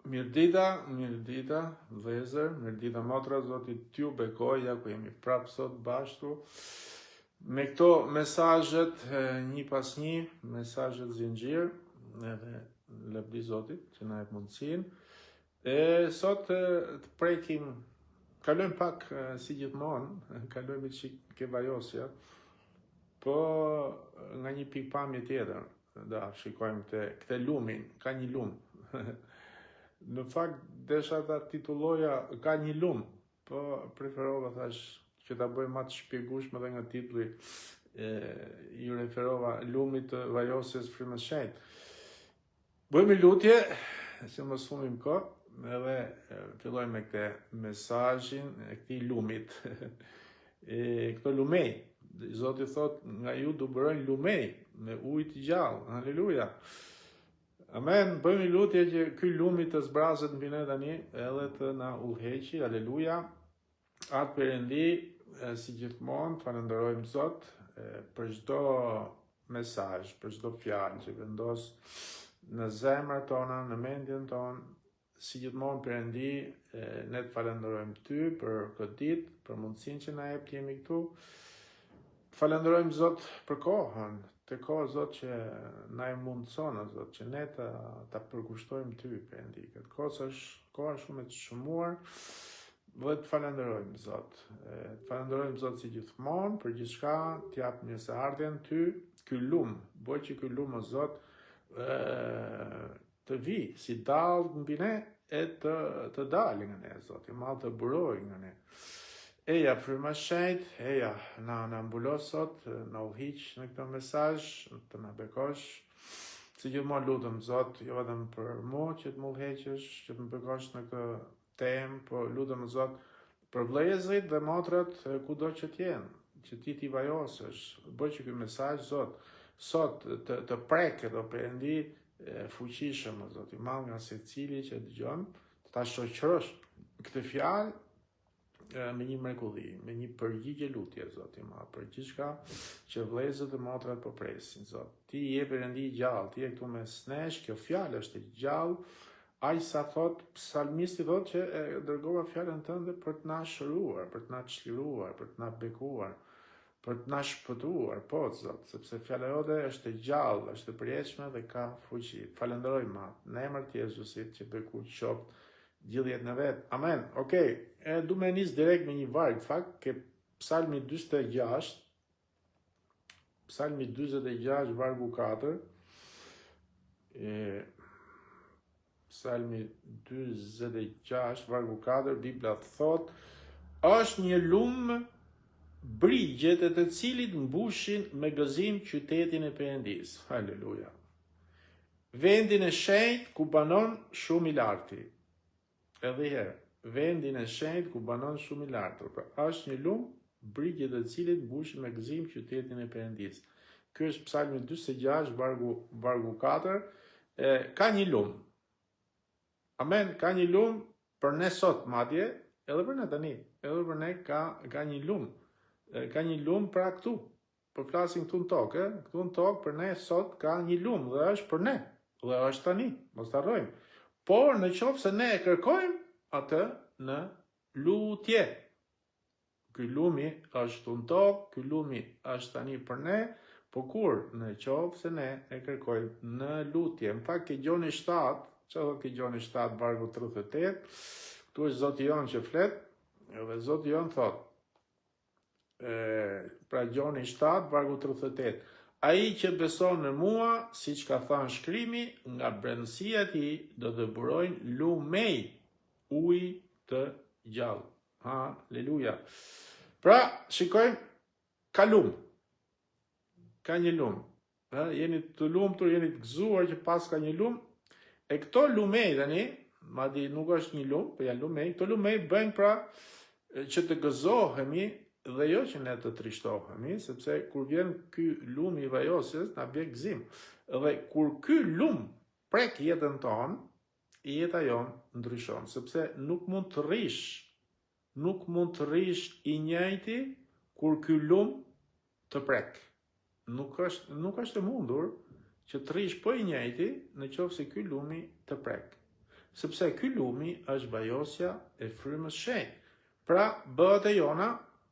Mirdita, vëllezër, mirdita motra, Zotit t'ju bekoj, ja ku jemi prapë sot bashku. Me këto mesazhet një pas një, mesazhet zinxhir, edhe lavdi Zotit që na jep mundësinë. E sot të prekim, kalojmë pak si gjithmonë, kalojmë çik ke vajosja, po nga një pikpamje tjetër, da shikojmë këtë lumin, ka një lum. Në fakt, desha ta titulloja ka një lum, po preferova thash që ta bëj më të shpjegueshme dhe nga titulli ju referova lumit të vajosjes frymës shenjtë. Bëjmë lutje, se mos humbim kohë, edhe fillojmë me këtë mesazhin e këtij lumit. Këto lumej, Zoti thot, nga ju do bërojnë lumej me ujë të gjallë. Haleluja. Amen. Bëjmë lutje që ky lumi të zbrazet mbi ne tani, edhe të na udhëheqë. Haleluja. Atë Perëndi, si gjithmonë, falenderojmë Zot për çdo mesazh, për çdo fjalë që vendos në zemrat tona, në mendjen tonë. Si gjithmonë Perëndi, ne të falenderojmë ty për këtë ditë, për mundësinë që na jep të jemi këtu. Falenderojmë Zot për kohën, të kohë Zot që na e mundëson, Zot, që ne ta përkushtojmë ty, Perëndi. Këtë kohë është koha shumë e çmuar. Dhe të falenderojmë Zot. Të falenderojmë Zot si gjithmonë për gjithçka, t'jap mirëseardhjen ty, ky lum, bëj që ky lum o Zot të vi si dallë mbi ne e të dalë nga ne, Zot, i mall të buroj nga ne. Eja fryma shenjtë, eja na mbulos sot, na udhëhiq në këtë mesazh, të na bekosh. Si gjithmonë lutem Zot, jo vetëm për mua që të më udhëheqësh, që të më bekosh në këtë temë, po lutem Zot për vëllezërit dhe motrat kudo që të jenë, që ti t'i vajosësh. Bëj që ky mesazh Zot sot të prekë do Perëndi fuqishëm, Zot, i madh nga secili që dëgjon, ta shoqërosh këtë fjalë me një mrekulli, me një përgjigje lutje, Zot, i madh, për gjithçka që vëllezërit dhe motrat po presin, Zot. Ti je Perëndi i gjallë, ti je këtu mes nesh, kjo fjalë është e gjallë. Ai sa thot, psalmisti thot që dërgova fjalën tënde për të na shëruar, për të na çliruar, për të na bekuar, për të na shpëtuar, po Zot, sepse fjala jote është e gjallë, është e përjetshme dhe ka fuqi. Falenderoj madh, në emër të Jezusit që beku qoftë gjithë jetën e vet. Amen. Okej, du me nis direkt me një varg, fakt, ke Psalmi 46, Psalmi 46, vargu 4, Psalmi 46, vargu 4, Bibla thot, është një lum brigjet e të cilit mbushin me gëzim qytetin e Perëndis. Halleluja. Vendin e shenjtë ku banon shumë i larti. Edhe herë, vendin e shenjtë ku banon shumë i lartë. Është një lum brigjet e të cilit mbushin me gëzim qytetin e Perëndis. Ky është Psalmi 46, vargu 4. Ka një lum. Amen, ka një lum për ne sot madje, edhe për ne tani, edhe për ne ka një lum. Ka një lum pra këtu. Për flasim këtu në tokë, këtu në tokë për ne sot ka një lum dhe është për ne. Dhe është tani, mos ta harrojmë. Por në qoftë se ne e kërkojmë atë në lutje. Ky lumi është në tokë, ky lumi është tani për ne, po kur në qoftë se ne e kërkojmë në lutje. Në fakt ke Gjoni 7, që thot ke Gjoni 7, vargu 38, këtu është Zoti jon që flet, dhe Zoti jon thot, pra Gjoni 7, vargu 38, ai që beson në mua, siç ka thënë shkrimi, nga brendësia e tij do të burojnë lumej ujë të gjallë. Halleluja. Pra, shikojmë, ka lum. Ka një lum. Jeni të lumtur, jeni të gëzuar që pas ka një lum. E këto lumej tani, madje nuk është një lum, po janë lumej. Këto lumej bëjnë pra që të gëzohemi dhe jo që ne të trishtohemi, sepse kur vjen ky lum i vajosjes, na bie gëzim. Dhe kur ky lum prek jetën tonë, jeta jonë ndryshon, sepse nuk mund të rrish i njëjti kur ky lum të prek. Nuk është e mundur që të rish po i njëjti në qoftë se ky lumi të prek. sepse ky lumi është vajosja e frymës shenjtë. Pra bëhet e jona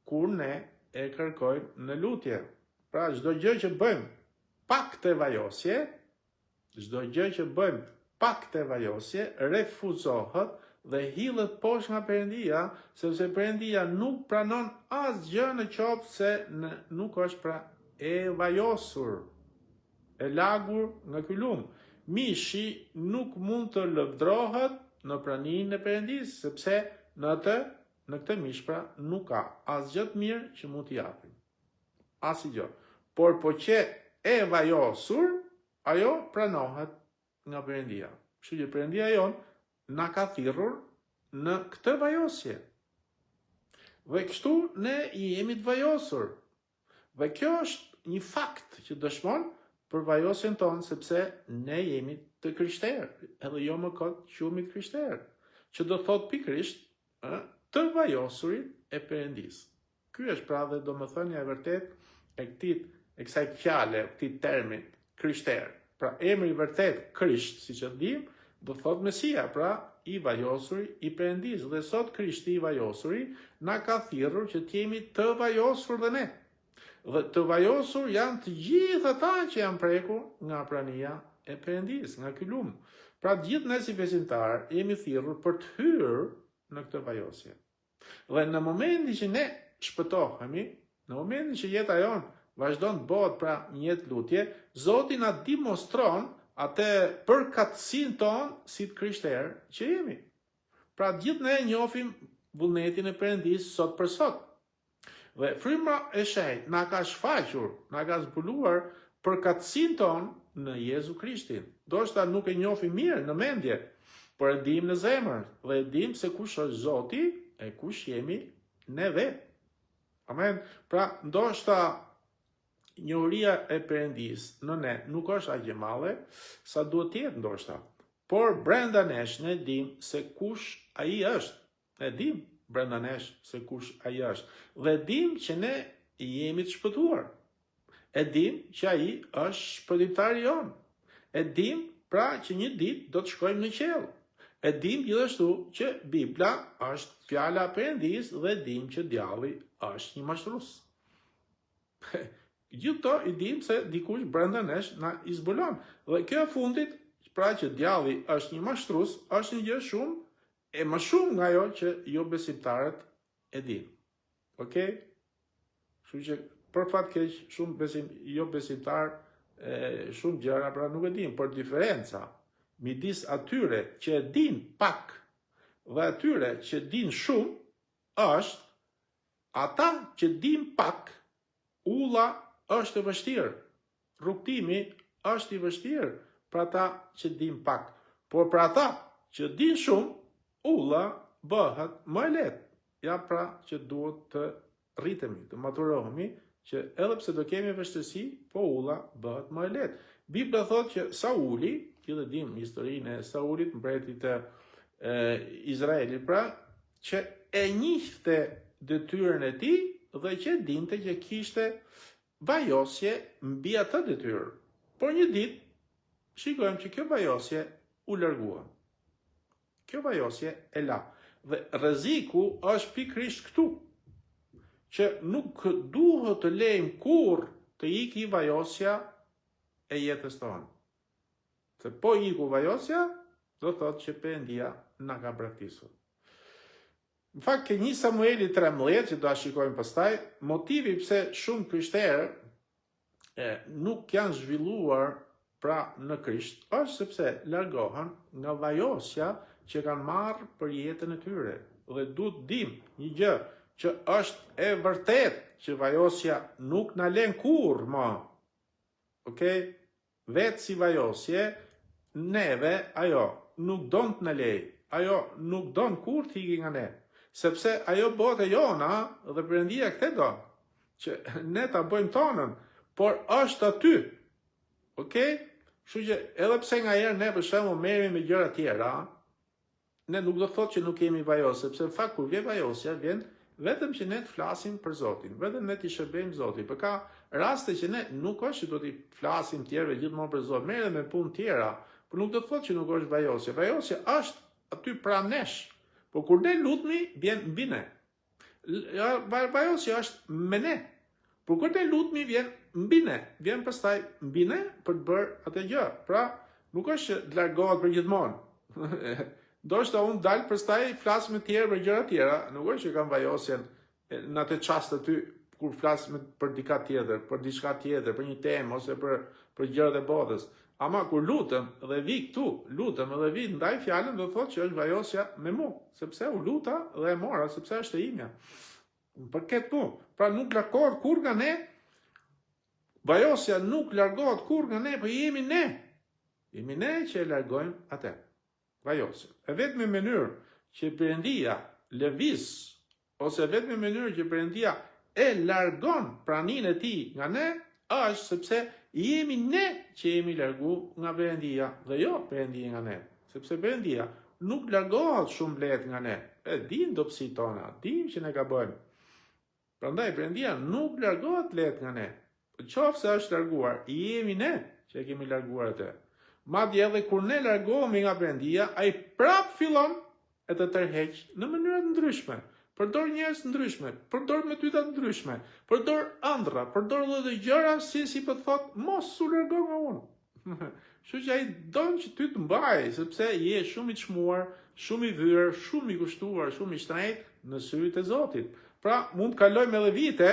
kur ne e kërkojmë në lutje. Pra çdo gjë që bëjmë pak të vajosje, refuzohet dhe hidhet poshtë nga Perëndia, sepse Perëndia nuk pranon asgjë në qoftë se nuk është pra e vajosur, e lagur nga ky lum. Mishi nuk mund të lëvdrohet në praninë e Perëndisë, sepse në këtë mish pra nuk ka asgjë të mirë që mund t'i japim. Asgjë. Por po që e vajosur, ajo pranohet nga Perëndia. Kështu që Perëndia jon na ka thirrur në këtë vajosje. Dhe kështu ne jemi të vajosur. Dhe kjo është një fakt që dëshmon për vajosjen tonë, sepse ne jemi të krishterë, edhe jo më kot quhemi krishterë, që do thot pikërisht të vajosurit e Perëndisë. Ky është pra dhe domethënia e vërtet e kësaj fjale, këtij termi krishterë. Pra emri i vërtet Krisht, siç e dim, do thot Mesia, pra i vajosuri i Perëndisë. Dhe sot Krishti i vajosuri na ka thirrur që të jemi të vajosur dhe ne. Dhe të vajosur janë të gjithë ata që janë prekur nga prania e Perëndisë, nga ky lum. Pra gjithë ne si besimtar jemi thirrur për të hyrë në këtë vajosje. Dhe në momentin që ne shpëtohemi, në momentin që jeta jonë vazhdon të bëhet pra një jetë lutje, Zoti na demonstron atë përkatësinë tonë si të krishterë që jemi. Pra gjithë ne njohim vullnetin e Perëndisë sot për sot. Dhe fryma e shenjtë na ka shfaqur, na ka zbuluar përkatësinë tonë në Jezu Krishtin. Ndoshta nuk e njohim mirë në mendje, por e dim në zemër dhe e dim se kush është Zoti e kush jemi ne vetë. Amen. Pra ndoshta njohuria e Perëndisë në ne nuk është aq e madhe sa duhet të jetë ndoshta. Por brenda nesh ne dim se kush ai është. Ne dim brenda nesh se kush ai është. Dhe dim që ne jemi të shpëtuar. E dim që ai është shpëtimtari jon. E dim pra që një ditë do të shkojmë në qiell. E dim gjithashtu që Bibla është fjala e Perëndisë dhe dim që djalli është një mashtrues. Gjithto i dim se dikush brenda nesh na i zbulon. Dhe kjo e fundit, pra që djalli është një mashtrues, është një gjë më shumë nga ajo që jo besimtarët e din. Okej? Kështu që për fat keq shumë jo besimtar shumë gjëra pra nuk e din, por diferenca midis atyre që e din pak dhe atyre që din shumë është ata që din pak, ulla është e vështirë, rrugtimi është i vështirë për ata që din pak, por për ata që din shumë, ulla bëhet më e lehtë. Ja pra që duhet të rritemi, të maturohemi, që edhe pse do kemi vështirësi, po ulla bëhet më e lehtë. Bibla thotë që Sauli, që dhe dim historinë e Saulit, mbretit të Izraelit, pra, që e njihte detyrën e tij dhe që dinte që kishte vajosje mbi atë detyrë. Por një ditë shikojmë që kjo vajosje u largua. Kjo vajosje e la. Dhe rreziku është pikërisht këtu, që nuk duhet të lejmë kurrë të iki vajosja e jetës tonë. Se po iku vajosja, do thotë që Perëndia na ka braktisur. Në fakt, ke 1 Samueli 13, që do a shikojmë pastaj, motivi pse shumë krishterë nuk janë zhvilluar pra në Krisht, është sepse largohen nga vajosja që kanë marrë për jetën e tyre. Dhe duhet dim një gjë, që është e vërtet që vajosja nuk na len kurrë më. Okej? Vetë si vajosje, neve ajo nuk don të na lej, ajo nuk don kurrë të iki nga ne. Sepse ajo bëhet e jona dhe Perëndia këtë do, që ne ta bëjmë tonën, por është aty. Okej? Kështu që edhe pse ngaherë ne për shembull merremi me gjëra tjera, ne nuk do të thotë që nuk kemi vajosje, sepse në fakt kur vjen vajosja, vjen vetëm që ne të flasim për Zotin, vetëm ne të shërbejmë Zotin. Për ka raste që ne nuk është që do t'i flasim tjerëve gjithmonë për Zotin, merrem me punë tjera, por nuk do të thotë që nuk është vajosje. Vajosja është aty pranë nesh. Po kur ne lutemi, vjen mbi ne. Vajosja është me ne. Por kur ne lutemi, vjen mbi ne. Vjen pastaj mbi ne për të bërë atë gjë. Pra, nuk është që të largohet për gjithmonë. Ndoshta unë dalë pastaj flas me tjerë për gjëra tjera, nuk është që kam vajosjen në atë çast aty kur flas për diçka tjetër, për diçka tjetër, për një temë ose për gjërat e botës. Ama kur lutem dhe vi këtu, lutem dhe vi ndaj fjalën, do thotë që është vajosja me mua, sepse u luta dhe e mora, sepse është e imja. Përket mu, pra nuk largohet kur nga ne, vajosja nuk largohet kur nga ne, po jemi ne. Jemi ne që e largojmë atë. Vajosja. E vetme mënyrë që Perëndia lëviz, ose vetme mënyrë që Perëndia e largon praninë e tij nga ne, është sepse jemi ne që jemi largu nga Perëndia dhe jo Perëndia nga ne. Sepse Perëndia nuk largohet shumë lehtë nga ne. E dim dobësitë tona, dim që ne gabojmë. Prandaj Perëndia nuk largohet lehtë nga ne. Qofse është larguar, jemi ne që kemi larguar atë. Madje edhe kur ne largohemi nga Perëndia, ai prap fillon e të tërheq në mënyra të ndryshme. Përdor njerëz të ndryshme, përdor metoda të ndryshme, përdor ëndra, përdor lloje gjëra si po të thotë mos u largo nga unë. Kështu që ai don që ty të mbaj, sepse je shumë i çmuar, shumë i vyer, shumë i kushtuar, shumë i shtrenjtë në syrit e Zotit. Pra, mund të kalojmë edhe vite,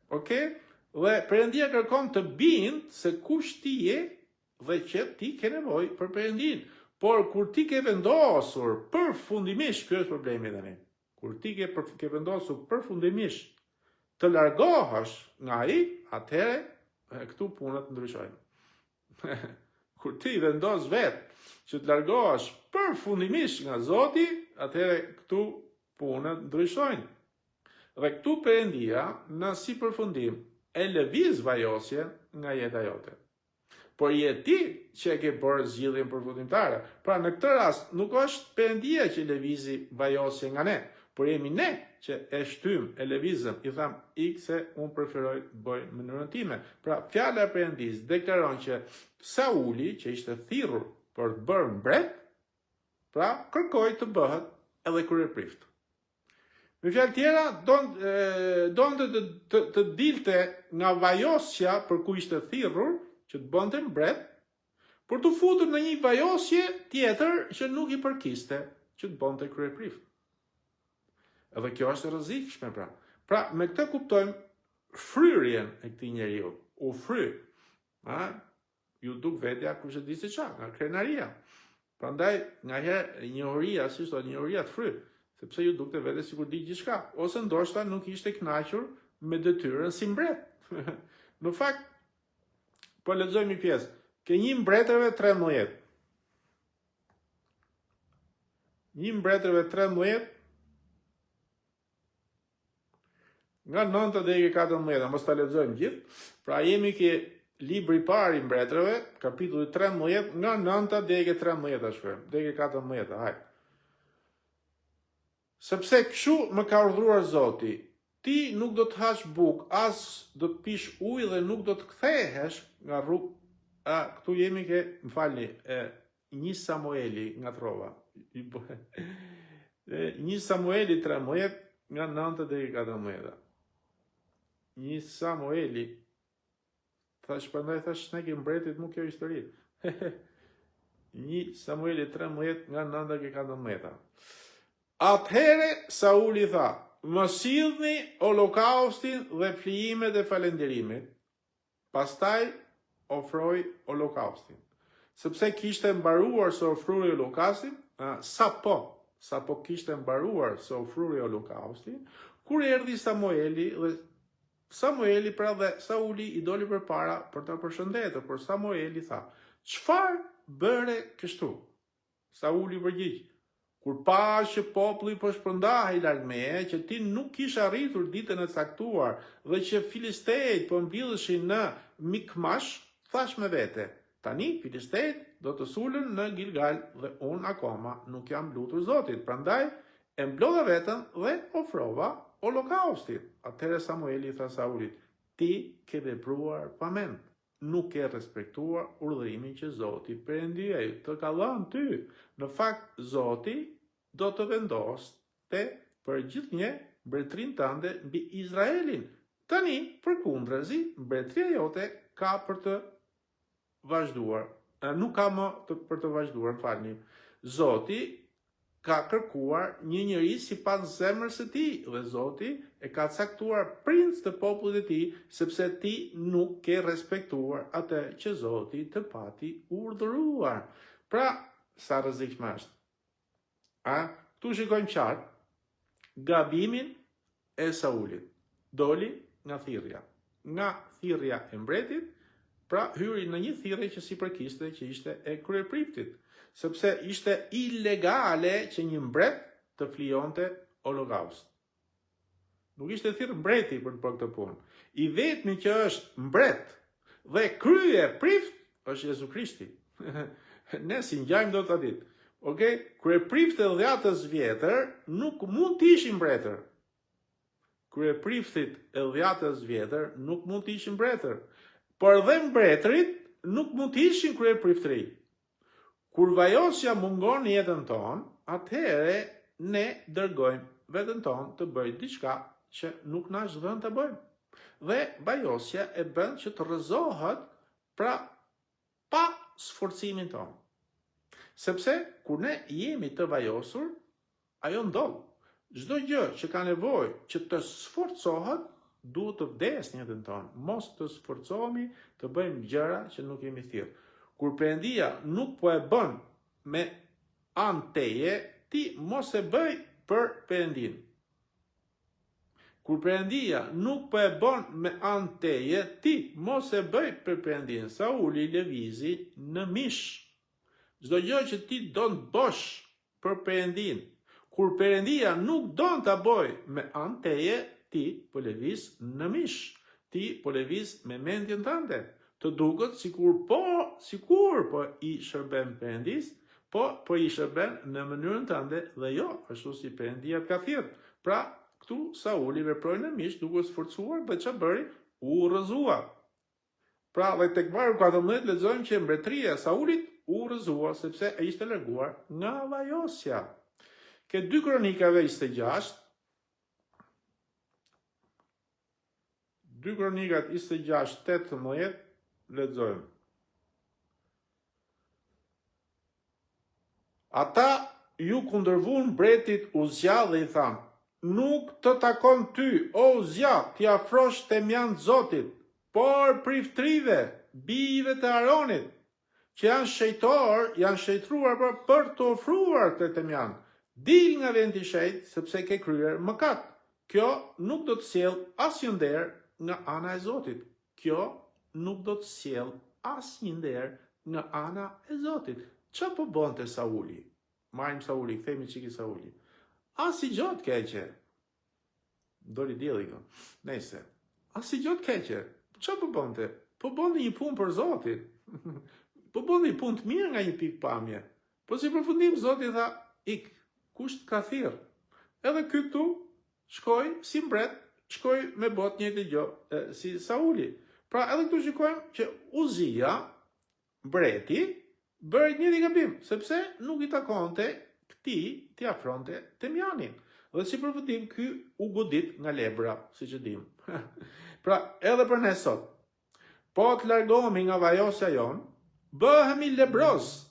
okay? Dhe Perëndia kërkon të bindë se kush ti je dhe që ti ke nevojë për Perëndin. Por kur ti ke vendosur përfundimisht, ky është problemi tani. Kur ti ke vendosur përfundimisht të largohesh nga ai, atëherë këtu punët ndryshojnë. Kur ti vendos vetë që të largohesh përfundimisht nga Zoti, atëherë këtu punët ndryshojnë. Dhe këtu Perëndia në si përfundim e lëviz vajosjen nga jeta jote. Por je ti që e ke bërë zgjidhjen përfundimtare. Pra në këtë rast nuk është Perëndia që lëvizi vajosjen nga ne, por jemi ne që e shtym, e lëvizëm, i tham se unë preferoj të bëj në mënyrën time. Pra fjala e Perëndis deklaron që Sauli, që ishte thirrur për të bërë mbret, pra kërkoi të bëhet edhe kryeprift. Me fjalë tjera, donte të dilte nga vajosja për ku ishte thirrur, që të bënte mbret, por të futur në një vajosje tjetër që nuk i përkiste, që të bënte kryeprift. Edhe kjo është e rrezikshme pra. Pra, me këtë kuptojmë fryrjen e këtij njeriu. U fry. Ju duk vetja kush e di se çfarë, nga krenaria. Prandaj, ngaherë njohuria, si thot, njohuria të fry, sepse ju dukte vetë sikur di gjithçka, ose ndoshta nuk ishte kënaqur me detyrën si mbret. Në fakt, po lexojmë një pjesë. Ke një mbretërve 13. Një mbretërve 13 nga 9 deri 14, mos ta lexojmë gjithë. Pra jemi ke libri i parë i mbretërve, kapitulli 13 nga 9 deri 13 shkruajmë, deri 14, hajde. Sepse kështu më ka urdhëruar Zoti, ti nuk do të hash bukë, as do të pish ujë dhe nuk do të kthehesh nga rrugë. Këtu jemi ke, më falni, 1 Samueli nga trova. 1 Samueli 13 nga 9 deri 14. 1 Samueli, thash ne ke mbretit mu kjo histori. 1 Samueli 13 nga 9 deri 14. Atëhere Sauli tha, më sillni holokaustin dhe flijimet e falënderimit. Pastaj ofroi holokaustin. Sepse kishte mbaruar se ofroi holokaustin, sapo kishte mbaruar se ofroi holokaustin, kur erdhi Samueli dhe Samueli pra dhe Sauli i doli përpara për ta përshëndetur, por Samueli tha, çfarë bëre kështu? Sauli përgjigj, kur pa që populli po shpërndahej larg meje, që ti nuk kishe arritur ditën e caktuar dhe që filistejt po mbilleshin në Mikmash, thash me vete, tani filistejt do të sulen në Gilgal dhe unë akoma nuk jam lutur Zotit. Prandaj e mblodha veten dhe ofrova holokaustin. Atëherë Samueli tha Saulit, ti ke vepruar pa mend, nuk ke respektuar urdhërimin që Zoti Perëndia të ka dhënë ty. Në fakt Zoti do të vendoste për gjithnjë mbretërinë tënde mbi Izraelin. Tani, përkundrazi, mbretëria jote ka për të vazhduar. Nuk ka më për të vazhduar, falni. Zoti ka kërkuar një njeri sipas zemrës së tij dhe Zoti e ka caktuar princ të popullit të tij, sepse ti nuk ke respektuar atë që Zoti të pati urdhëruar. Pra, sa rrezikshme është. Ktu shikojmë qartë gabimin e Saulit. Doli nga thirrja e mbretit, pra hyri në një thirrje që sipërkishte që ishte e kryepriftit, sepse ishte ilegale që një mbret të flijonte holokaust. Nuk ishte thirrë mbreti për të bërë këtë punë. I vetmi që është mbret dhe kryeprift është Jezu Krishti. Ne si ngjajmë dot atë ditë. Okej, kryeprifti i dhjetës vjetër nuk mund të ishin mbretër. Kryepriftit e dhjetës vjetër nuk mund të ishin mbretër. Por dhe mbretërit nuk mund të ishin kryepriftëri. Kur vajosja mungon në jetën tonë, atëherë ne dërgojmë veten tonë të bëjë diçka që nuk na është dhënë të bëjmë. Dhe vajosja e bën që të rrëzohet pra pa sforcimin tonë. Sepse kur ne jemi të vajosur, ajo ndodh. Çdo gjë që ka nevojë që të sforcohet, duhet të vdes në jetën tonë. Mos të sforcohemi të bëjmë gjëra që nuk jemi thirrë. Kur Perëndia nuk po e bën me anë teje, ti mos e bëj për Perëndin. Kur Perëndia nuk po e bën me anë teje, ti mos e bëj për Perëndin. Sauli lëvizi në mish. Çdo gjë që ti do të bësh për Perëndin, kur Perëndia nuk don ta bëj me anë teje, ti po lëviz në mish. Ti po lëviz me mendjen tënde. Të duket sikur po i shërben Perëndis, po i shërben në mënyrën tënde dhe jo ashtu si Perëndia të ka thirrë. Pra, këtu Sauli veproi në mish duke sforcuar, dhe çfarë bëri? U rrëzua. Pra, dhe tek vargu 14 lexojmë që mbretëria e Saulit u rrëzua sepse ai ishte larguar nga vajosja. Ke 2 Kronikave 26. 2 Kronikat 26:18 lexojmë. Ata ju kundërvun mbretit Uzia dhe i thanë: nuk të takon ty, o Uzia, t'i afrosh temjan Zotit, por priftrive, bijve të Aronit, që janë shejtruar për të ofruar të temjan. Dil nga vendi i shenjtë, sepse ke kryer mëkat. Kjo nuk do të sjell asnjë nder nga ana e Zotit. Kjo nuk do të sjell asnjë nder nga ana e Zotit. Çfarë po bënte Sauli? Marrim Sauli, kthehemi çiki Sauli. Asnjë të keqe. Doli dielli këtu. Nëse. Asnjë të keqe. Çfarë po bënte? Po bënte një punë për Zotin. Po bënte një punë të mirë nga një pikë pamje. Po si përfundim Zoti tha, ik, kush të ka thirr? Edhe ky këtu shkoi si mbret, shkoi me bot njëjtë gjë si Sauli. Pra edhe këtu shikojmë që Uzia, mbreti, bëri një gabim, sepse nuk i takonte këtij t'i afronte temjanin. Dhe si përfundim ky u godit nga lebra, siç e dim. Pra edhe për ne sot, po të largohemi nga vajosja jon, bëhemi lebroz,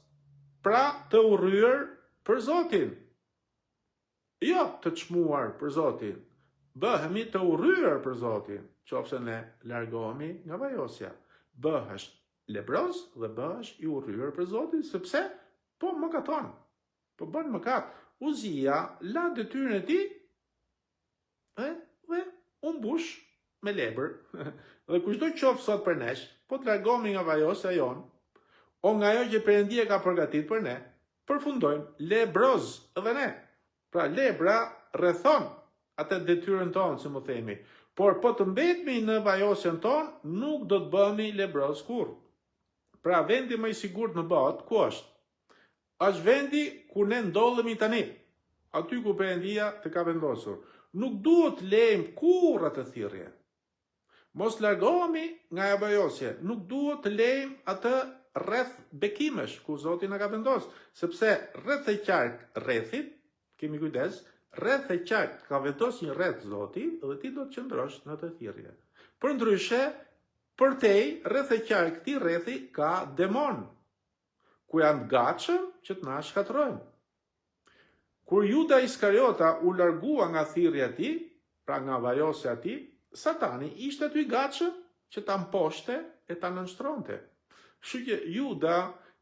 pra të urryer për Zotin. Jo të çmuar për Zotin, bëhemi të urryer për Zotin, qofse ne largohemi nga vajosja. Bëhesh lebroz dhe bëhesh i urryer për Zotin, sepse po mëkaton, po bën mëkat. Uzia la detyrën e tij dhe u mbush me lebër. Dhe kushdo qoftë sot për nesh, po të largohemi nga vajosja jon, o nga ajo që Perëndia ka përgatitur për ne, përfundojmë lebroz edhe ne. Pra lebra rrethon atë detyrën tonë, si më themi. Por po të mbetemi në vajosjen tonë, nuk do të bëhemi lebroz kurrë. Pra vendi më i sigurt në botë ku është? Është vendi ku ne ndodhemi tani. Aty ku Perëndia të ka vendosur. Nuk duhet lejmë kurrë atë thirrje. Mos largohemi nga ajo vajosje. Nuk duhet të lejmë atë rreth bekimesh ku Zoti na ka vendosur, sepse rreth e qark rrethit kemi kujdes, rreth e qark ka vendos një rreth Zoti dhe ti do të qëndrosh në të thirrje. Përndryshe, përtej rreth e qark këtij rrethi ka demon, ku janë gatshëm që të na shkatrojnë. Kur Juda Iskariota u largua nga thirrja e tij, pra nga vajosja e tij, Satani ishte aty i gatshëm që ta mposhte e ta nënstronte. Kështu që Juda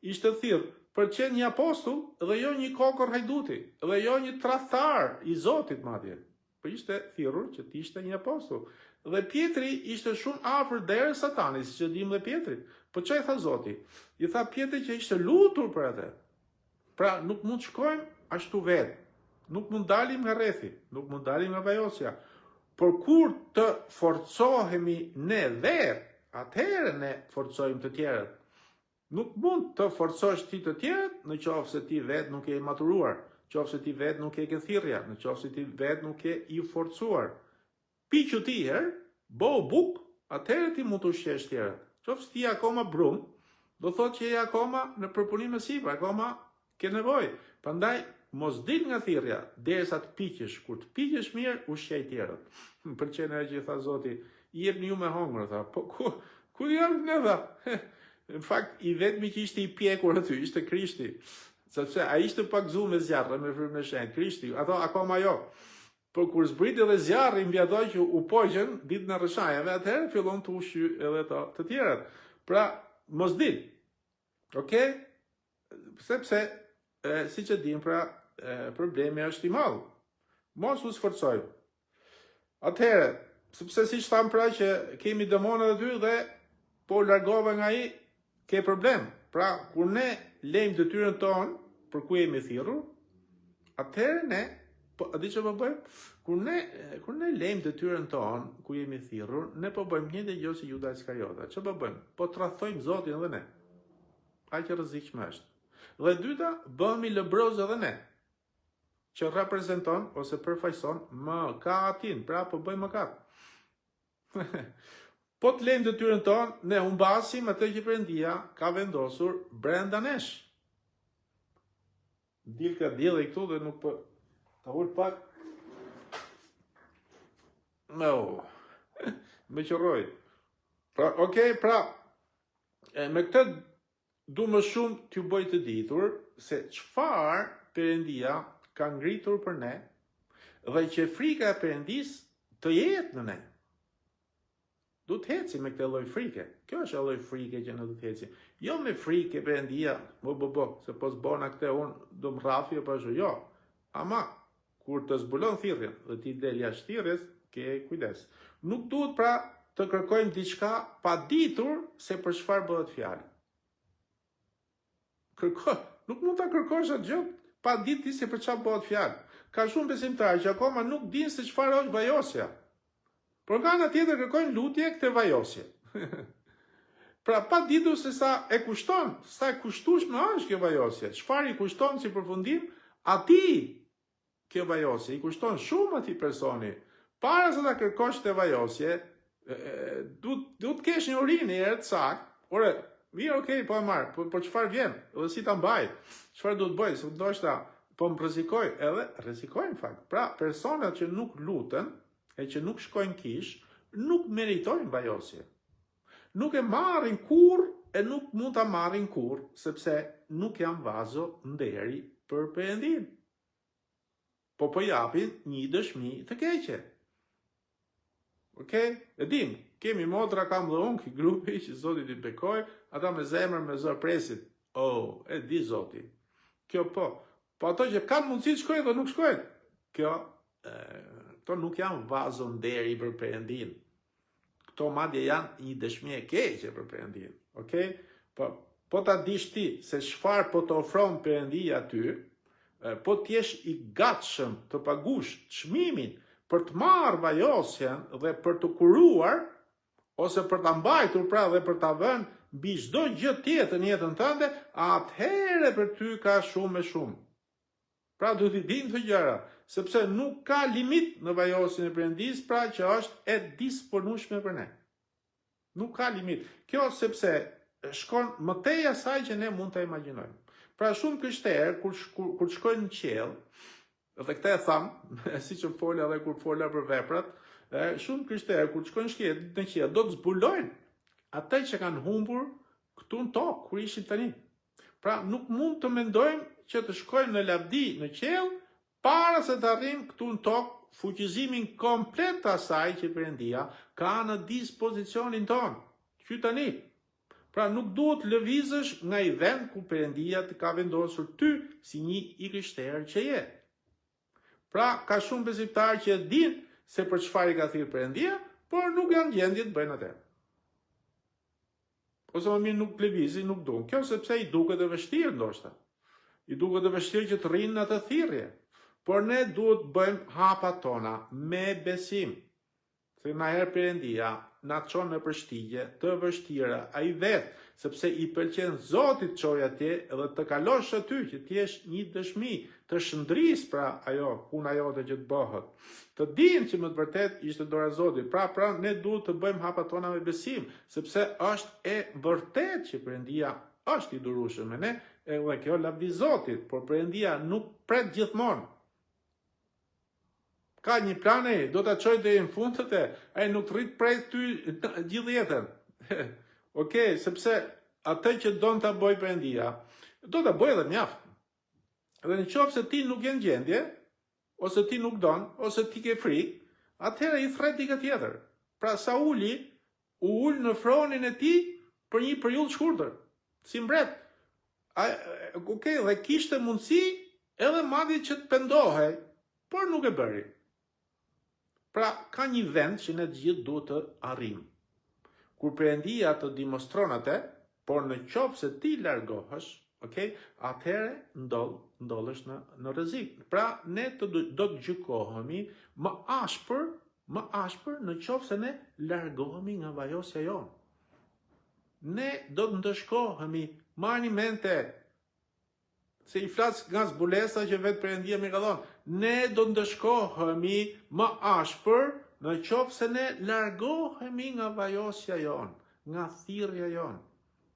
ishte thirr për të qenë një apostull dhe jo një kokor hajduti, dhe jo një tradhtar i Zotit madje. Po ishte thirrur që të ishte një apostull. Dhe Pietri ishte shumë afër derës Satanit, siç e dim dhe Pietrit. Po çfarë tha Zoti? I tha Pietrit që ishte lutur për atë. Pra nuk mund të shkojmë ashtu vetë. Nuk mund dalim nga rrethi, nuk mund dalim nga vajosja. Por kur të forcohemi ne vetë, atëherë ne forcojmë të tjerët. Nuk mund të forcosh ti të tjerët në qoftë se ti vetë nuk je i maturuar, në qoftë se ti vetë nuk je ke thirrja, në qoftë se ti vetë nuk je i forcuar. Piqu ti herë, bëu buk, atëherë ti mund të ushqesh tjerët. Qoftë se ti akoma brum, do thotë që je akoma në përpunim të sipër, akoma ke nevojë. Prandaj mos dil nga thirrja derisa të piqesh. Kur të piqesh mirë, ushqej tjerët. Për çëna që tha Zoti, i jepni ju me hongër, tha. Po ku jam ne tha? Në fakt, i vetmi që ishte i pjekur aty, ishte Krishti. Sepse a ishte pagzuar me zjarre, me frymën e shenjtë, Krishti, ato akoma jo. Por kur zbriti edhe zjarri mbi ato që u poqën ditën e rreshajeve, atëherë fillon të ushqy edhe të tjerët. Pra, mos dil. Okej? Sepse siç e dim, pra, problemi është i madh. Mos u sforcojmë. Atëherë, sepse siç tham pra që kemi demonët aty dhe po largove nga ai, ke problem. Pra, kur ne lejmë detyrën tonë për ku jemi thirrur, atëherë ne, po a di çfarë po bëjmë? Kur ne lejmë detyrën tonë ku jemi thirrur, ne po bëjmë njëjtë gjë si Juda Iskariota. Çfarë po bëjmë? Po tradhtojmë Zotin edhe ne. Aq e rrezikshme është. Dhe dyta, bëhemi lëbroz edhe ne, që reprezenton ose përfaqëson mëkatin, pra po bëjmë mëkat. Po të lejmë detyrën tonë, ne humbasim atë që Perëndia ka vendosur brenda nesh. Dil ka dielli këtu dhe nuk po ta ul pak. No. Me qërroj. Pra, okej, pra, me këtë du më shumë t'ju bëj të ditur se çfarë Perëndia ka ngritur për ne dhe që frika e Perëndis të jetë në ne. Du të heci me këtë lloj frike. Kjo është lloj frike që ne du të heci. Jo me frike Perëndia, se po zbona këtë unë do më rrafi apo ashtu. Jo. Ama kur të zbulon thirrjen dhe ti del jashtë thirrjes, ke kujdes. Nuk duhet pra të kërkojmë diçka pa ditur se për çfarë bëhet fjalë. Nuk mund ta kërkosh atë gjë pa ditur se për çfarë bëhet fjalë. Ka shumë besimtarë që akoma nuk dinë se çfarë është vajosja. Por nga ana tjetër kërkojnë lutje këtë vajosje. Pra pa ditur se sa e kushton, sa e kushtueshme është kjo vajosje. Çfarë i kushton si përfundim atij kjo vajosje? I kushton shumë atij personi. Para se ta kërkosh këtë vajosje, duhet të kesh një urinë herë të saktë. Ore, mirë, okay, po e marr, por çfarë vjen? Dhe si ta mbaj? Çfarë duhet bëj? Se ndoshta po më rrezikoj, edhe rrezikoj në fakt. Pra, personat që nuk luten e që nuk shkojnë kish, nuk meritojnë vajosje. Nuk e marrin kurrë e nuk mund ta marrin kurrë, sepse nuk janë vazo nderi për Perëndin. Po japin një dëshmi të keqe. Okej? E dim, kemi motra, kam dhe unë, këj grupi që Zoti t'i bekoj, ata me zemër, me zër presit. Oh, e di Zoti. Kjo po. Po ato që kanë mundësi të shkojnë dhe nuk shkojnë. Këto nuk janë vazo nderi për Perëndin. Këto madje janë një dëshmi e keqe për Perëndin. Okej? Po ta dish ti se çfarë po të ofron Perëndia aty, po t'jesh i gatshëm të pagush çmimin për të marrë vajosjen dhe për të kuruar, ose për ta mbajtur pra dhe për ta vënë mbi çdo gjë tjetër në jetën tënde, atëherë për ty ka shumë e shumë. Pra duhet i dinë të gjëra, sepse nuk ka limit në vajosjen e Perëndis, pra që është e disponueshme për ne. Nuk ka limit. Kjo sepse shkon më tej asaj që ne mund ta imagjinojmë. Pra shumë krishterë kur shkojnë në qiell, Dhe këta e thamë, si që folja dhe kur folja për veprat, shumë krishterë, kur shkojnë shkjet në qiell, do të zbulojnë atë që kanë humbur këtu në tokë, kur ishin tani. Pra nuk mund të mendojmë që të shkojmë në lavdi në qiell para se të arrijmë këtu në tokë fuqizimin komplet të asaj që Perëndia ka në dispozicionin tonë. Që tani. Pra nuk duhet lëvizësh nga i vend ku Perëndia të ka vendosur ty si një i krishterë që je. Pra ka shumë besimtarë që dinë se për çfarë i ka thirrë Perëndia, por nuk janë gjendje të bëjnë atë. Ose më mirë nuk lëvizin, nuk duan. Kjo sepse i duket e vështirë ndoshta. I duket e vështirë që të rrinë në atë thirrje. Por ne duhet bëjmë hapat tona me besim. Se na herë Perëndia na çon në përshtigje të vështira ai vetë, sepse i pëlqen Zotit çoj atje edhe të kalosh aty që të jesh një dëshmi të shndris pra ajo puna jote që të bëhet. Të dinë që më të vërtet ishte dora e Zotit. Pra ne duhet të bëjmë hapat tona me besim, sepse është e vërtet që Perëndia është i durueshëm me ne, edhe kjo lavdi Zotit, por Perëndia nuk pret gjithmonë. Ka një plan do ta çojë deri në fund të ai nuk rrit prej ty gjithë jetën. Okej, sepse atë që don ta bëj Perëndia, do ta bëj edhe mjaft. Dhe nëse ti nuk je në gjendje, ose ti nuk don, ose ti ke frikë, atëherë i thret dikë tjetër. Pra Sauli u ul në fronin e tij për një periudhë shkurtër, si mbret. Okej, dhe kishte mundësi edhe madje që të pendohej, por nuk e bëri. Pra, ka një vend që ne të gjithë duhet të arrijmë. Kur Perëndia të demonstron atë, por në qoftë se ti largohesh, okay, atëherë ndollesh në rrezik. Pra, ne do të gjykohemi më ashpër në qoftë se ne largohemi nga vajosja jonë. Ne do të ndëshkohemi, marrni mente, se i flas nga zbulesa që vetë Perëndia më ka dhënë. Ne do ndëshkohemi më ashpër në qoftë se ne largohemi nga vajosja jonë, nga thirrja jonë.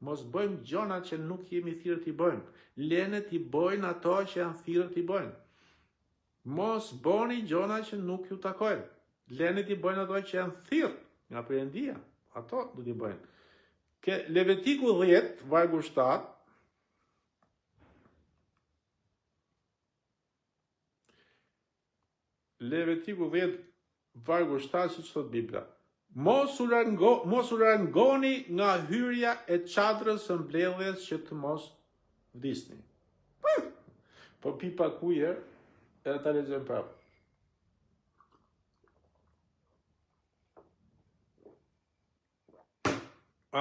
Mos bëjmë gjona që nuk jemi thirrë t'i bëjmë. Lene t'i bëjnë ato që janë thirrë t'i bëjnë. Mos bëni gjona që nuk ju takojnë. Lene t'i bëjnë ato që janë thirrë nga Perëndia. Ato do t'i bëjnë. Levitiku 10, vargu 7, Levitiku 10, vargu 7, si që thot Biblia. Mos u largoni nga hyrja e çadrës së mbledhjes që të mos vdisni. Po pi pakuje, edhe ta lexojmë prapë.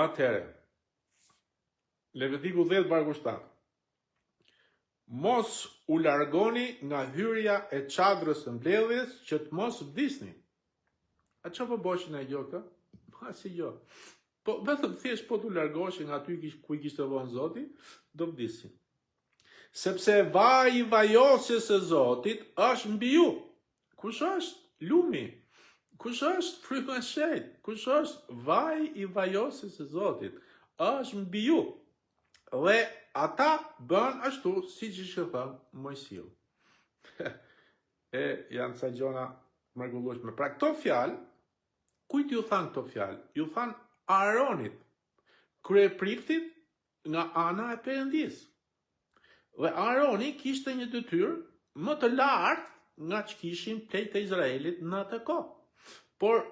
Atëherë, Levitiku 10, vargu 7. Mos u largoni nga hyrja e çadrës së mbledhjes që të mos vdisni. A që po boshin e gjoka? Ma si gjo. Po vetëm thjesht po t'u largoshin nga aty ku i kishte vënë Zoti, do vdisin. Sepse vaji i vajosjes së Zotit është mbi ju. Kush është lumi? Kush është fryma e shejt? Kush është vaji i vajosjes së Zotit? Është mbi ju. Dhe ata bën ashtu siç i thënë Mojsiu. Janë ca gjona mrekullueshme. Pra këto fjalë, kujt ju thanë këto fjalë? Ju thanë Aaronit, kryepriftit nga ana e Perëndisë. Dhe Aaroni kishte një detyrë më të lartë nga që kishin plejt e Izraelit në atë kohë. Por,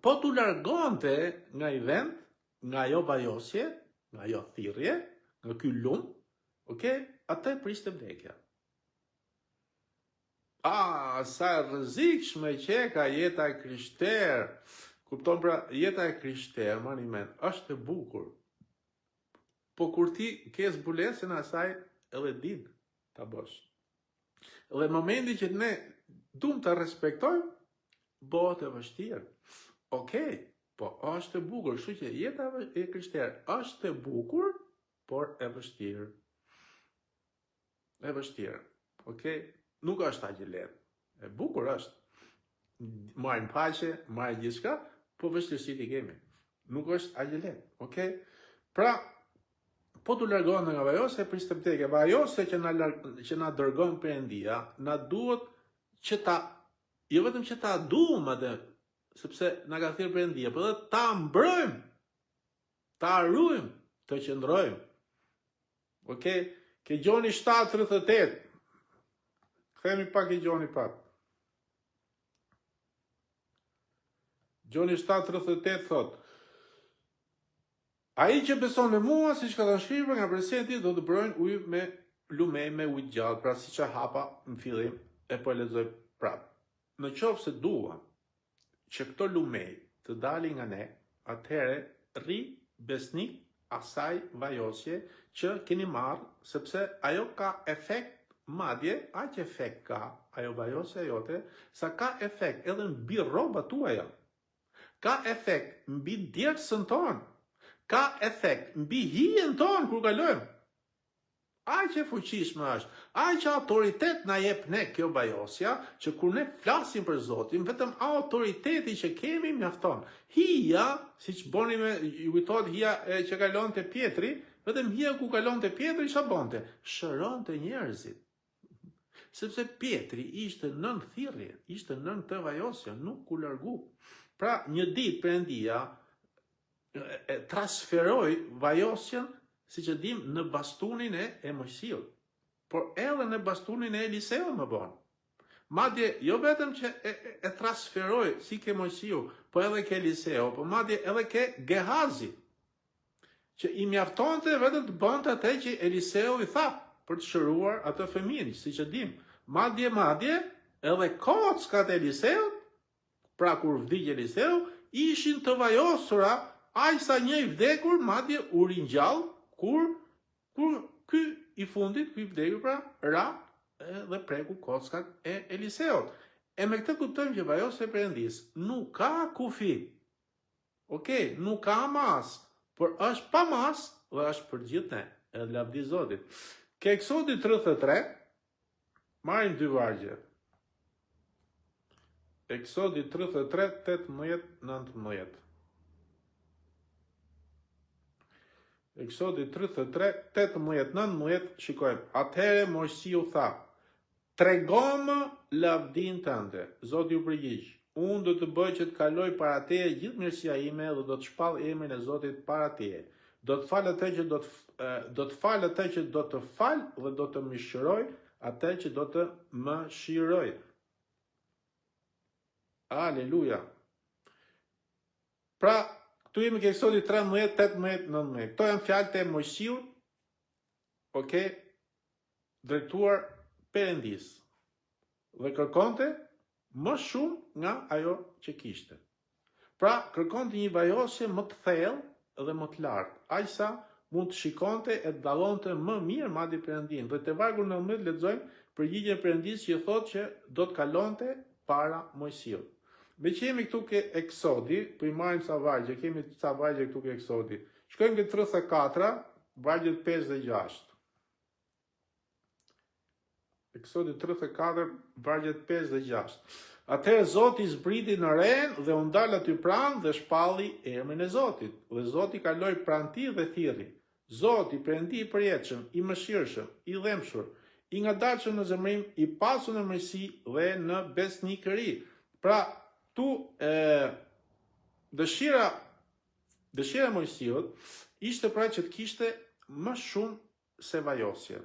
po t'u largonte nga i vend, nga ajo vajosje, nga ajo thirrje, nga ky lum, atë priste vdekja. Sa rrezikshme që ka jeta e krishterë. Kupton, pra, jeta e krishterë, mani men, është e bukur. Po kur ti ke zbulesën asaj, edhe din ta bësh. Dhe në momentin që ne duam ta respektojmë, bëhet e vështirë. Po është e bukur, kështu që jeta e krishterë është e bukur, por e vështirë. E vështirë. Nuk është aq e lehtë. E bukur është. Marrim paqe, marrim gjithçka, po vështirësitë i kemi. Nuk është aq e lehtë. Pra, po t'u largohen nga vajosja e priste vdekje. Vajosja që na dërgon Perëndia, na duhet që jo vetëm që ta duam atë, sepse na ka thirrë Perëndia, por edhe ta mbrojmë, ta ruajmë, të qëndrojmë. Okej? Ke Gjoni 7:38. Kthehemi pak ke Gjoni pak. Gjoni 7:38 thot: ai që beson në mua, siç ka thënë shkruar nga presenti, do të brojnë ujë me lumej me ujë gjallë, pra siç e hapa në fillim e po e lexoj prap. Në qoftë se dua që këto lumej të dalin nga ne, atëherë rri besnik asaj vajosje që keni marrë, sepse ajo ka efekt, madje aq efekt ka ajo vajosja jote, sa ka efekt edhe mbi rrobat tuaja. Ka efekt mbi djersën tonë. Ka efekt mbi hijen tonë kur kalojmë. Aq e fuqishme është, aq autoritet na jep ne kjo vajosja, që kur ne flasim për Zotin, vetëm autoriteti që kemi mjafton. Hija, siç boni me ju kujtohet hija që kalonte Pietri, vetëm hija ku kalonte Pietri ç'a bonte? Shëronte njerëzit. Sepse Pietri ishte nën thirrje, ishte nën të vajosja, nuk u largu. Pra, një ditë Perëndia transferoi vajosjen, siç e dim, në bastunin e Mojsiut, por edhe në bastunin e Eliseut më bon. Madje jo vetëm që e transferoi si ke Mojsiu, po edhe ke Eliseu, po madje edhe ke Gehazi, që i mjaftonte vetëm të bënte atë që Eliseu i tha për të shëruar atë fëmijën, siç e dim. Madje edhe kockat e Eliseut, pra kur vdiq Eliseu, ishin të vajosura, aq sa një i vdekur, madje u ringjall kur ky i fundit, ky i vdekur pra ra dhe preku kockat e Eliseut. E me këtë kuptojmë që vajosja e Perëndis nuk ka kufi. Okej, nuk ka mas, por është pa mas dhe është për gjithë ne. Edhe lavdi Zotit. Ke Eksodi 33, marrim dy vargje. Eksodi 33, 18-19. Eksodi 33, 18-19, shikojmë. Atëherë Mojsiu tha: tregomë lavdin tënde. Zoti u përgjigj: unë do të bëj që të kaloj para teje gjithë mirësia ime dhe do të shpall emrin e Zotit para teje. Do të fal atë që do të fal dhe do të mëshiroj atë që do të mëshiroj. Aleluja. Pra, këtu jemi ke Eksodi 13, 18, 19. Këto janë fjalët e Mojsiut, drejtuar Perëndis. Dhe kërkonte më shumë nga ajo që kishte. Pra, kërkonte një vajosje më të thellë dhe më të lartë, aq sa mund të shikonte e të dallonte më mirë madje Perëndin. Dhe te vargu 19 lexojmë përgjigjen e Perëndis që thotë që do të kalonte para Mojsiut. Me që jemi këtu ke Eksodi, po i marrim sa vargje, kemi sa vargje këtu ke Eksodi. Shkojmë ke 34, vargjet 5 dhe 6. Eksodi 34, vargjet 5 dhe 6. Atëherë Zoti zbriti në ren dhe u ndal aty pranë dhe shpalli emrin e Zotit. Dhe Zoti kaloi pranë tij dhe thirrri: Zoti, Perëndi i përjetshëm, i mëshirshëm, i dhemshur, i ngadalshëm në zemrim, i pasur në mirësi dhe në besnikëri. Pra, tu dëshira e Mojsiut ishte pra që të kishte më shumë se vajosje.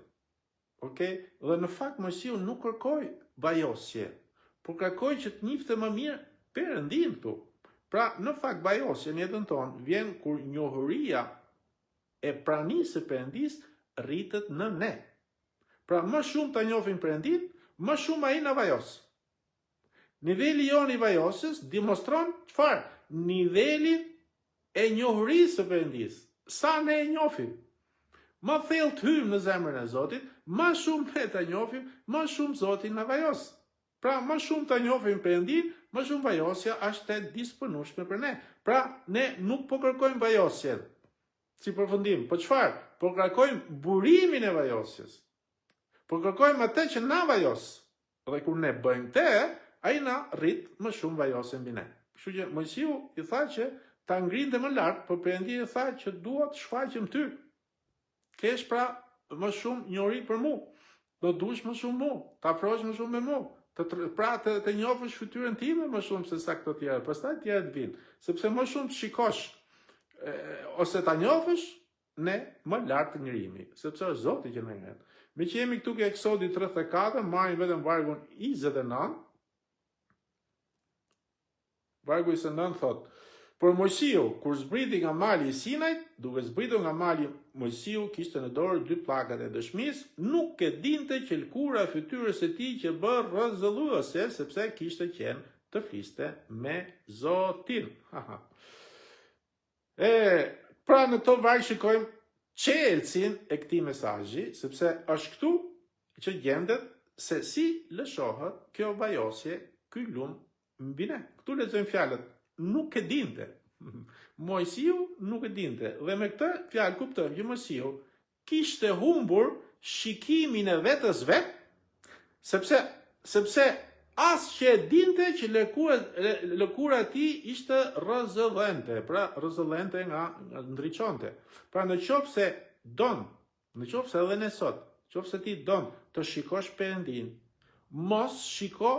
Okej? Dhe në fakt Mojsiu nuk kërkoi vajosje, por kërkoi që të njihte më mirë Perëndin këtu. Pra, në fakt vajosja në jetën tonë vjen kur njohuria e pranisë së Perëndis rritet në ne. Pra, më shumë ta njohim Perëndin, më shumë ai na vajos. Niveli jonë i vajosjes demonstron çfarë? Nivelin e njohurisë së Perëndis. Sa ne e njohim. Më thellë të hyjmë në zemrën e Zotit, më shumë ne ta njohim, më shumë Zoti na vajos. Pra, më shumë ta njohim Perëndin, më shumë vajosja është e disponueshme për ne. Pra, ne nuk po kërkojmë vajosjen si përfundim, po çfarë? Po kërkojmë burimin e vajosjes. Po kërkojmë atë që na vajos. Dhe kur ne bëjmë të, ai na rrit më shumë vajosje mbi ne. Kështu që Mojsiu i tha që ta ngrinte më lart, por Perëndia i tha që dua të shfaqem ty. kesh pra më shumë njohuri për mu. Do dush më shumë mu, të afrosh më shumë me mu, të njohësh fytyrën time më shumë se sa këto tjera, pastaj tjera të vinë, sepse më shumë të shikosh ose ta njohësh, ne më lartë të njërimi, sepse është Zoti që na ngjan. Me që jemi këtu ke Eksodi 34, marrim vetëm vargun 29. Vargu 29 thot: Por Mojsiu, kur zbriti nga mali i Sinajt, duke zbritur nga mali, Mojsiu kishte në dorë 2 pllakat e dëshmisë, nuk e dinte që lkura e fytyrës së tij që bë rrezulluese, sepse kishte qenë të fliste me Zotin. Pra në to varg shikojmë çelësin e këtij mesazhi, sepse është këtu që gjendet se si lëshohet kjo vajosje, ky lum mbi ne. Këtu lexojmë fjalët nuk e dinte. Mojsiu nuk e dinte. Dhe me këtë fjalë kuptojmë që Mojsiu kishte humbur shikimin e vetes vet, sepse as që e dinte që lëkura e tij ishte rrezëllente, pra rrezëllente nga ndriçonte. Pra në qoftë se don, në qoftë se edhe ne sot, në qoftë se ti don të shikosh Perëndin, mos shiko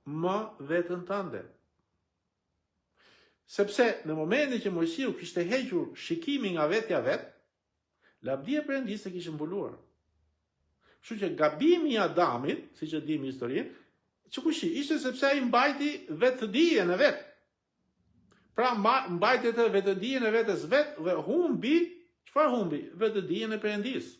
më veten tënde. Sepse në momentin që Mojsiu kishte hequr shikimin nga vetja vet, lavdia e Perëndisë e kishte mbuluar. Kështu që gabimi i Adamit, siç e dimë historinë, ishte sepse ai mbajti vetëdijen e vet. Pra mbajti të vetëdijen e vetes vet dhe humbi, çfarë humbi? Vetëdijen e Perëndisë.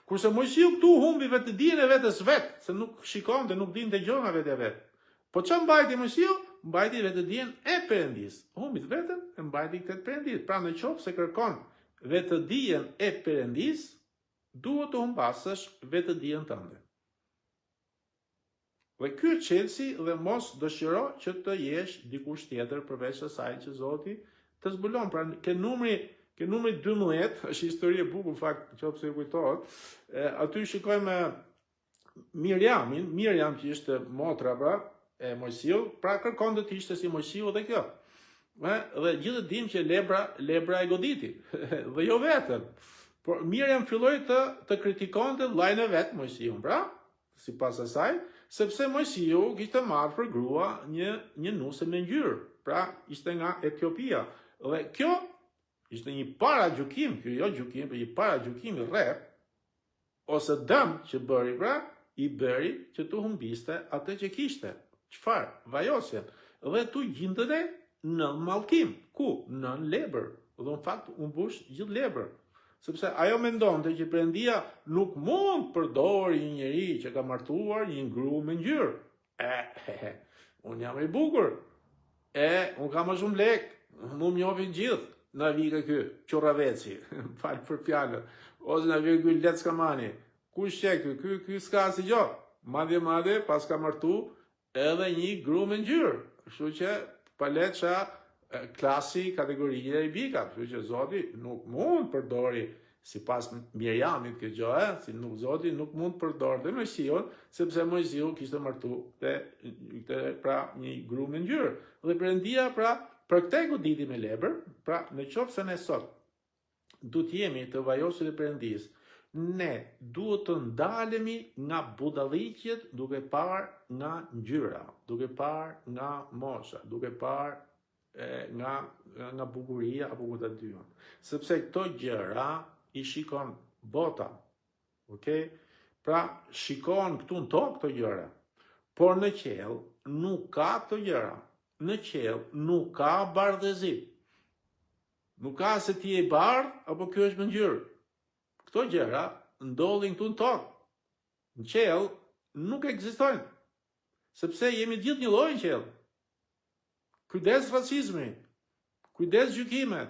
Kurse Mojsiu këtu humbi vetëdijen e vetes vet, se nuk shikonte, nuk dinte gjë nga vetja vet. Po çfarë mbajti Mojsiu? Mbajti vetëdijen e Perëndisë. Humbi vetën e mbajti këtë Perëndisë. Pra në qoftë se kërkon vetëdijen e Perëndisë, duhet të humbasësh vetëdijen tënde. Dhe ky çelësi dhe mos dëshiro që të jesh dikush tjetër përveç asaj që Zoti të zbulon. Pra ke numri 12, është histori e bukur fakt, nëse ju kujtohet. Aty shikojmë Miriam që ishte motra pra e Mojsiu, pra kërkonte të ishte si Mojsiu dhe kjo. Dhe gjithë dimë që lebra e goditi. Dhe jo vetëm. Por Miriam filloi të kritikonte vllajën e vet Mojsiun, pra, sipas asaj, sepse Mojsiu kishte marrë për grua një nuse me ngjyrë, pra ishte nga Etiopia. Dhe kjo ishte një paragjykim, kjo jo gjykim, por një paragjykim i rrep, ose dëm që bëri, pra, i bëri që të humbiste atë që kishte. Çfarë? Vajosjen. Dhe tu gjindete në mallkim. Ku? Në lebër. Dhe në fakt u mbush gjithë lebër. Sepse ajo mendonte që Perëndia nuk mund përdori një njeri që ka martuar një grua me ngjyrë. Unë jam i bukur. Unë kam më shumë lek. Mu më njohin gjithë. Na vike ky, Qorraveci. Falë për fjalën. Ose na vike ky Leckamani. Kush që ky s'ka si gjë. Madje pas ka martu edhe një grua me ngjyrë. Kështu që paleça klasi kategorie i bika, kështu që Zoti nuk mund përdori sipas Miriamit këtë gjë, Zoti nuk mund përdorte Mojsiun, sepse Mojsiu kishte martu pra një grua me ngjyrë. Dhe Perëndia pra për këtë goditi me lebër, pra në qoftë se ne sot duhet jemi të vajosur e Perëndisë, ne duhet të ndalemi nga budalliqjet duke parë nga ngjyra, duke parë nga mosha, duke parë nga bukuria apo ku ta diun. Sepse këto gjëra i shikon bota. Okay? Pra shikon këtu në tokë këto gjëra. Por në qiell nuk ka këto gjëra. Në qiell nuk ka bardhëzi. Nuk ka se ti je bardh apo ky është me ngjyrë. Këto gjëra ndodhin këtu në tokë. Në qiell nuk ekzistojnë. Sepse jemi gjithë një lloj në qiell. Kujdes racizmi, kujdes gjykimet,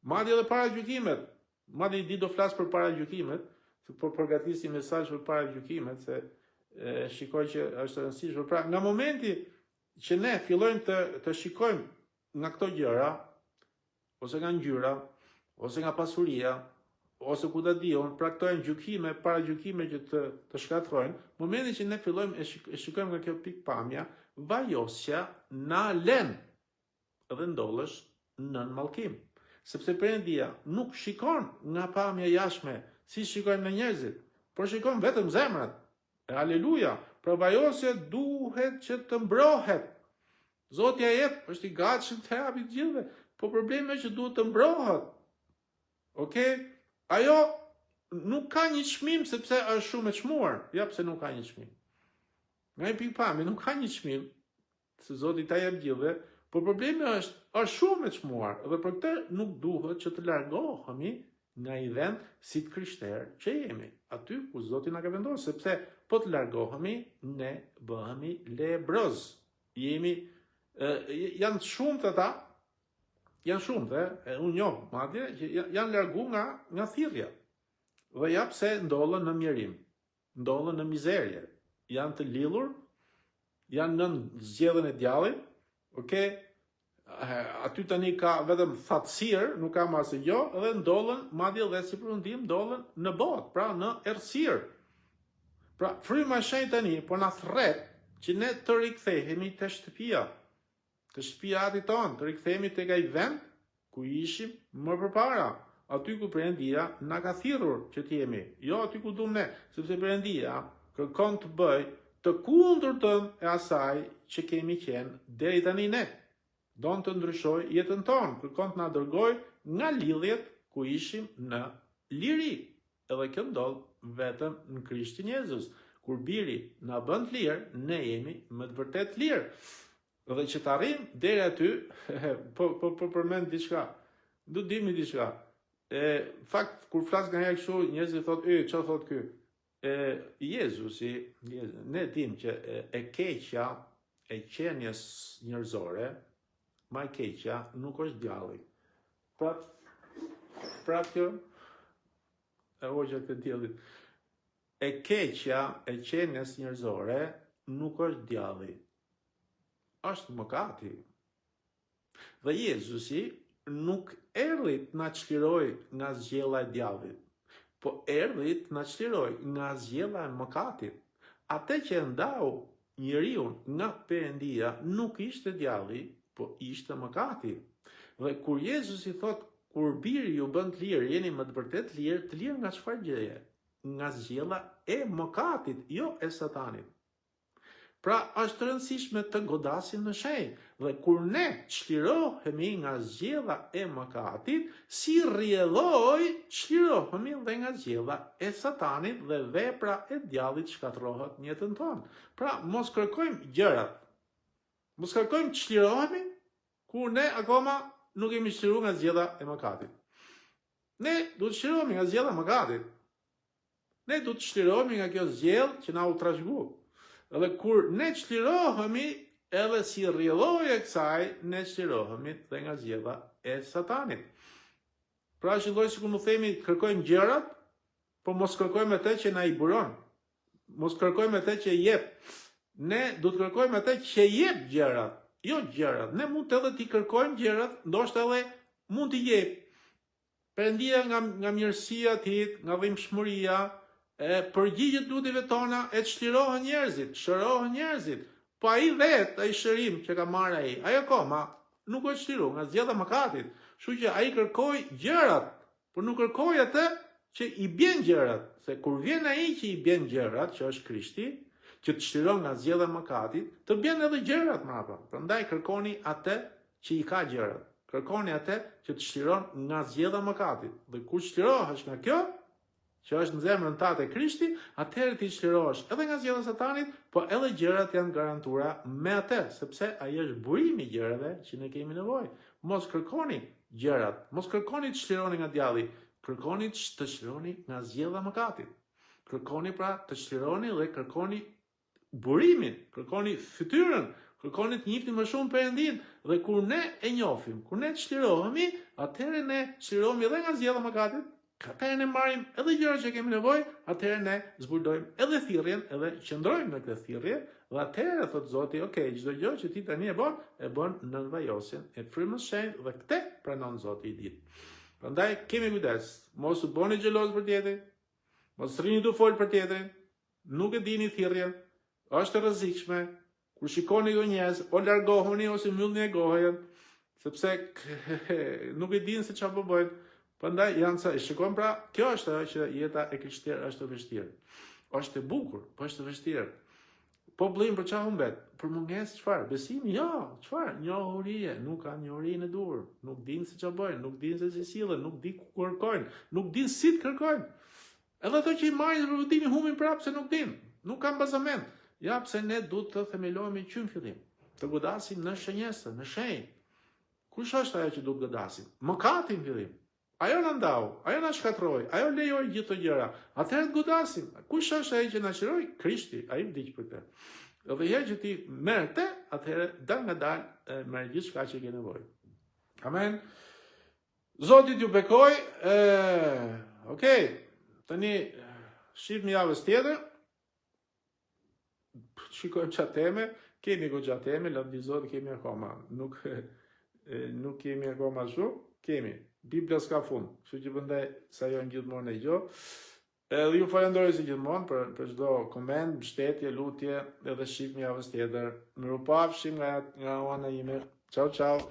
madje edhe para gjykimet. Madje di do flas për para gjykimet, por përgatisi mesazh për para gjykimet, se shikoj që është e rëndësishme. Pra, nga momenti që ne fillojmë të shikojmë nga këto gjëra, ose nga ngjyra, ose nga pasuria, ose ku ta diun, pra këto janë gjykime, para gjykime që të shkatrojnë, momentin që ne fillojmë e shikojmë nga kjo pikpamja, vajosja na lën dhe ndollësh në mallkim. Sepse Perëndia nuk shikon nga pamja jashtme si shikojmë në njerëzit, por shikojmë vetëm zemrat. Aleluja, pra vajosja duhet që të mbrohet. Zoti ja jep, është i gatshëm të japë të gjithëve, po problemi është që duhet të mbrohet. Okej? Ajo nuk ka një çmim sepse është shumë e çmuar. Ja pse nuk ka një çmim. Nga një pikë pamje, nuk ka një çmim, se Zoti ta jep gjithëve, por problemi është shumë e çmuar, dhe për këtë nuk duhet që të largohemi nga i vend si të krishterë që jemi, aty ku Zoti na ka vendosur, sepse po të largohemi, ne bëhemi lebroz. Janë shumë të ata, unë njoh madje, që janë largu nga thirrja. Dhe ja pse ndollën në mjerim, ndollën në mizerje, janë të lidhur, janë në zgjedhjen e djallit, okay? Aty tani ka vetëm thatësirë, nuk ka më asgjë, edhe ndollën, madje dhe si përfundim ndollën në botë, pra në errësirë. Pra fryma e shenjtë tani po na thret që ne të rikthehemi te shtëpia, të shtëpiatit tonë, të rikthehemi tek ai vend ku ishim më përpara, aty ku Perëndia na ka thirrur që të jemi, jo aty ku duam ne, sepse Perëndia kërkon të bëj të kundërtën e asaj që kemi qenë deri tani ne. Don të ndryshoj jetën tonë, kërkon të na dërgoj nga lidhjet ku ishim në liri. Edhe kjo ndodh vetëm në Krishtin Jezus. Kur biri na bën të lirë, ne jemi më të vërtet lirë. Dhe që të arrijmë deri aty, po përmend diçka. Do dimi diçka. Fakt kur flas nganjëherë kështu, njerëzit thotë, çfarë thotë ky? Jezusi, ne dim që e keqja e qenies njerëzore, ma e keqja nuk është djalli. Pra kjo, e hoxha këtë djallit, e keqja e qenies njerëzore nuk është djalli, është mëkati. Dhe Jezusi nuk erdhi të na çliroj nga zgjella e djallit, po erdhi të na çliroj nga zgjella e mëkatit. Atë që ndau njeriu nga Perëndia nuk ishte djalli, po ishte mëkati. Dhe kur Jezusi thot, kur biri ju bën të lirë, jeni më të vërtet të lirë nga çfarë gjëje? Nga zgjella e mëkatit, jo e satanit. Pra është rëndësishme të godasim në shenjë, dhe kur ne çlirohemi nga zgjella e mëkatit, si rrjedhoj çlirohemi dhe nga zgjella e satanit dhe vepra e djallit shkatërrohet në jetën tonë. Pra mos kërkojmë gjërat. Mos kërkojmë të çlirohemi kur ne akoma nuk jemi çliruar nga zgjella e mëkatit. Ne duhet të çlirohemi nga zgjella e mëkatit. Ne duhet të çlirohemi nga kjo zgjellë që na u trashëgua. Edhe kur ne çlirohemi, edhe si rrjedhojë e kësaj, ne çlirohemi dhe nga zgjella e satanit. Pra që lloj sikur më themi kërkojmë gjërat, po mos kërkojmë atë që na i buron. Mos kërkojmë atë që jep. Ne do të kërkojmë atë që jep gjërat, jo gjërat. Ne mund edhe t'i kërkojmë gjërat, ndoshta edhe mund t'i jep. Perëndia nga mirësia e tij, nga dhimbshmëria, përgjigjet lutjeve tona e çlirohen njerëzit, shërohen njerëzit. Po ai vetë, ai shërim që ka marrë ai akoma nuk është çliruar nga zgjella e mëkatit. Kështu që ai kërkoi gjërat, por nuk kërkoi atë që i bën gjërat, se kur vjen ai që i bën gjërat, që është Krishti, që të çliron nga zgjella e mëkatit, të bën edhe gjërat mbrapa. Prandaj kërkoni atë që i ka gjërat. Kërkoni atë që të çliron nga zgjella e mëkatit. Dhe kur çlirohesh nga kjo, që është në zemrën tatë e Krishti, atëherë ti çlirohesh edhe nga zgjella e satanit, po edhe gjërat janë garantuara me atë, sepse ai është burimi i gjërave që ne kemi nevojë. Mos kërkoni gjërat, mos kërkoni të çlironi nga djalli, kërkoni të çlironi nga zgjella e mëkatit. Kërkoni pra të çlironi dhe kërkoni burimin, kërkoni fytyrën, kërkoni të njihni më shumë Perëndin, dhe kur ne e njohim, kur ne çlirohemi, atëherë ne çlirohemi edhe nga zgjella e mëkatit. Atëherë ne marrim edhe gjërat që kemi nevojë, atëherë ne zbulojmë edhe thirrjen, edhe qëndrojmë në këtë thirrje, dhe atëherë thot Zoti, okay, çdo gjë që ti tani e bën në vajosjen e frymës së shenjtë dhe këtë pranon Zoti i ditë. Prandaj kemi kujdes, mos u bëni xheloz për tjetrin, mos rrini të fol për tjetrin, nuk e dini thirrjen, është e rrezikshme. Kur shikoni do njerëz, o largohuni ose mbyllni gojën, sepse nuk e dinë se çfarë po bëjnë. Prandaj janë sa, shikon pra, kjo është ajo që jeta e krishterë është e vështirë. Është e bukur, po është e vështirë. Po blim për çfarë humbet? Për mungesë çfarë? Besimi? Jo, çfarë? Njohurie, nuk kanë njohurinë e dur, nuk dinë se çfarë bëjnë, nuk dinë se si sillen, nuk dinë ku kërkojnë, nuk dinë si të kërkojnë. Edhe ato që i marrin për votimi humbin prapë se nuk dinë, nuk kanë bazament. Ja pse ne duhet të themelohemi që në fillim, të godasim në shënjesë, në shenjë. Kush është ajo që duhet godasim? Mëkati në fillim. Ajo na ndau, ajo na shkatroi, ajo lejoi gjithë këto gjëra. Atëherë të godasim. Kush është ai që na qiroi? Krishti, ai vdiq për të. Edhe herë që ti merr të, atëherë dal nga dal merr gjithçka që ke nevojë. Amen. Zoti t'ju bekoj. Okej. Tani shihmë javës tjetër. Shikojmë çfarë teme, kemi goxha teme, lavdi Zotit kemi akoma. Nuk kemi akoma shumë, kemi. Biblia s'ka fund, kështu që prandaj sa jo gjithmonë e gjë. Edhe ju falenderoj si gjithmonë për çdo koment, mbështetje, lutje, edhe shihmë javës tjetër. Mirupafshim nga ana ime. Ciao ciao.